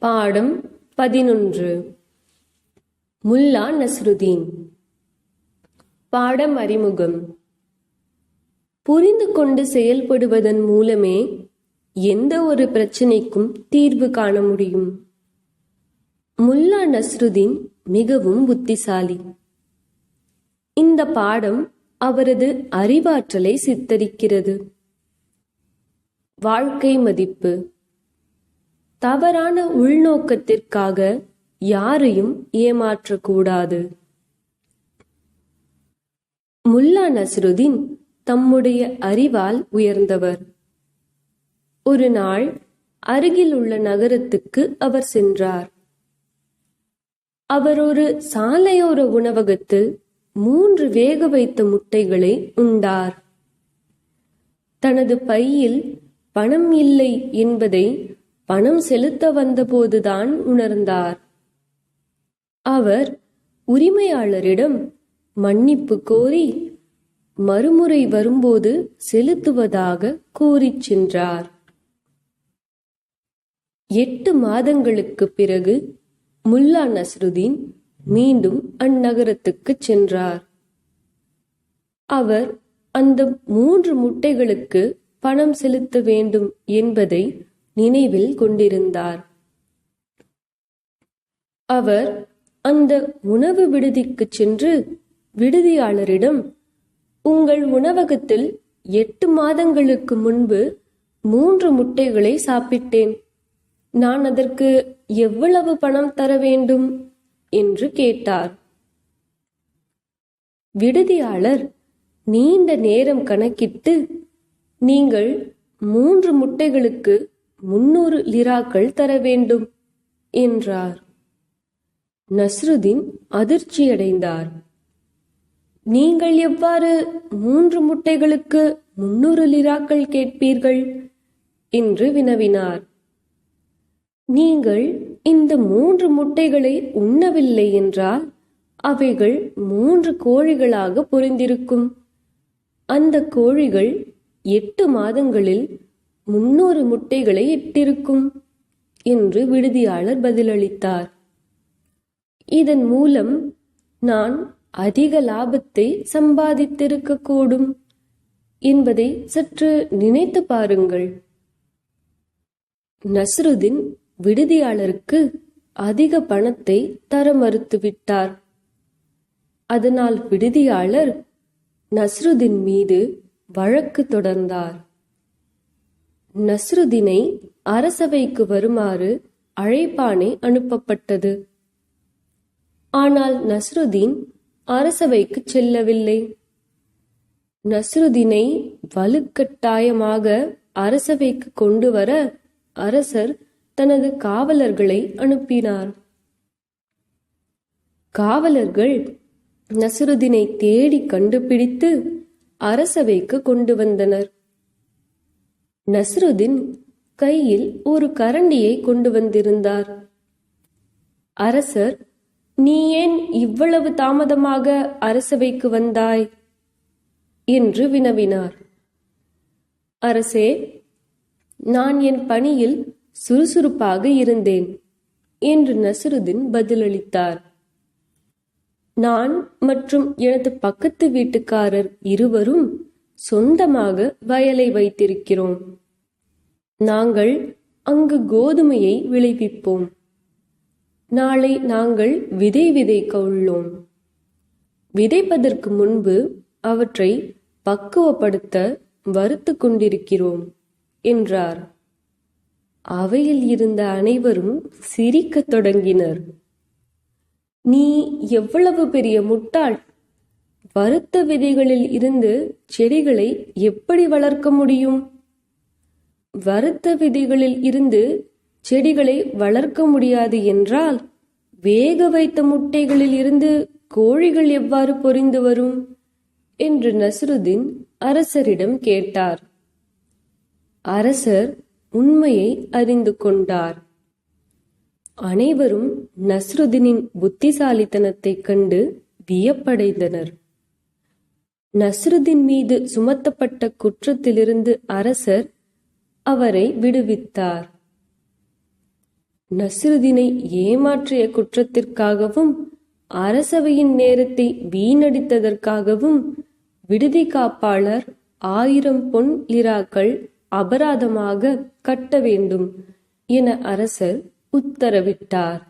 பாடம் 11. முல்லா நஸ்ருதீன். பாடம் அறிமுகம். புரிந்து கொண்டு செயல்படுவதன் மூலமே எந்த ஒரு பிரச்சனைக்கும் தீர்வு காண முடியும். முல்லா நஸ்ருதீன் மிகவும் புத்திசாலி. இந்த பாடம் அவரது அறிவாற்றலை சித்தரிக்கிறது. வாழ்க்கை மதிப்பு. தவறான உள்நோக்கத்திற்காக யாரையும் ஏமாற்றக்கூடாது. முல்லா நஸ்ருதீன் தம்முடைய அறிவால் உயர்ந்தவர். ஒரு நாள் அருகில் உள்ள நகரத்துக்கு அவர் சென்றார். அவர் ஒரு சாலையோர உணவகத்தில் 3 வேக வைத்த முட்டைகளை உண்டார். தனது பையில் பணம் இல்லை என்பதை பணம் செலுத்த வந்தபோதுதான் உணர்ந்தார். அவர் உரிமையாளரிடம் மன்னிப்பு கோரி மறுமுறை வரும்போது செலுத்துவதாக கூறிச் சென்றார். 8 மாதங்களுக்கு பிறகு முல்லா நஸ்ருதீன் மீண்டும் அந்நகரத்துக்கு சென்றார். அவர் அந்த 3 முட்டைகளுக்கு பணம் செலுத்த வேண்டும் என்பதை நினைவில் கொண்டிருந்தார். அவர் அந்த உணவு விடுதிக்கு சென்று விடுதியாளரிடம், உங்கள் உணவகத்தில் 8 மாதங்களுக்கு முன்பு 3 முட்டைகளை சாப்பிட்டேன். நான் அதற்கு எவ்வளவு பணம் தர வேண்டும் என்று கேட்டார். விடுதியாளர் நீண்ட நேரம் கணக்கிட்டு, நீங்கள் 3 முட்டைகளுக்கு 300 லிராக்கள் தர வேண்டும் என்றார். நஸ்ருதீன் அதிர்ச்சியடைந்தார். நீங்கள் எவ்வாறு 3 முட்டைகளுக்கு 300 லிராக்கள் கேட்பீர்கள் என்று வினவினார். நீங்கள் இந்த 3 முட்டைகளை உண்ணவில்லை என்றால் அவைகள் 3 கோழிகளாக பொரிந்திருக்கும். அந்த கோழிகள் 8 மாதங்களில் 300 முட்டைகளை இட்டிருக்கும் என்று விடுதியாளர் பதிலளித்தார். இதன் மூலம் நான் அதிக லாபத்தை சம்பாதித்திருக்கக்கூடும் என்பதை சற்று நினைத்து பாருங்கள். நஸ்ருதீன் விடுதியாளருக்கு அதிக பணத்தை தர மறுத்துவிட்டார். அதனால் விடுதியாளர் நஸ்ருதீன் மீது வழக்கு தொடர்ந்தார். நஸ்ருதீனை அரசவைக்கு வருமாறு அழைப்பாணை அனுப்பப்பட்டது. ஆனால் நஸ்ருதீன் அரசவைக்கு செல்லவில்லை. நஸ்ருதீனை வலுக்கட்டாயமாக அரசவைக்கு கொண்டு வர அரசர் தனது காவலர்களை அனுப்பினார். காவலர்கள் நஸ்ருதீனை தேடி கண்டுபிடித்து அரசவைக்கு கொண்டு வந்தனர். நஸ்ருதீன் கையில் ஒரு கரண்டியை கொண்டு வந்திருந்தார். அரசர், நீ ஏன் இவ்வளவு தாமதமாக அரசவைக்கு வந்தாய் என்று வினவினார். அரசே, நான் என் பணியில் சுறுசுறுப்பாக இருந்தேன் என்று நஸ்ருதீன் பதிலளித்தார். நான் மற்றும் எனது பக்கத்து வீட்டுக்காரர் இருவரும் சொந்தமாக வயலை வைத்திருக்கிறோம். நாங்கள் அங்கு கோதுமையை விளைவிப்போம். நாளை நாங்கள் விதை விதைக்க உள்ளோம். விதைப்பதற்கு முன்பு அவற்றை பக்குவப்படுத்த வறுத்து கொண்டிருக்கிறோம் என்றார். அவையில் இருந்த அனைவரும் சிரிக்கத் தொடங்கினர். நீ எவ்வளவு பெரிய முட்டாள்! வறுத்த விதைகளில் இருந்து செடிகளை எப்படி வளர்க்க முடியும்? வறுத்த விதைகளில் இருந்து செடிகளை வளர்க்க முடியாது என்றால் வேக வைத்த முட்டைகளில் இருந்து கோழிகள் எவ்வாறு பொரிந்து வரும் என்று நஸ்ருதீன் அரசரிடம் கேட்டார். அரசர் உண்மையை அறிந்து கொண்டார். அனைவரும் நஸ்ருதீனின் புத்திசாலித்தனத்தைக் கண்டு வியப்படைந்தனர். நஸ்ருதீன் மீது சுமத்தப்பட்ட குற்றத்திலிருந்து அரசர் அவரை விடுவித்தார். நஸ்ருதீனை ஏமாற்றிய குற்றத்திற்காகவும் அரசவையின் நேரத்தை வீணடித்ததற்காகவும் விடுதி காப்பாளர் 1000 பொன் லிராக்கள் அபராதமாக கட்ட வேண்டும் என அரசர் உத்தரவிட்டார்.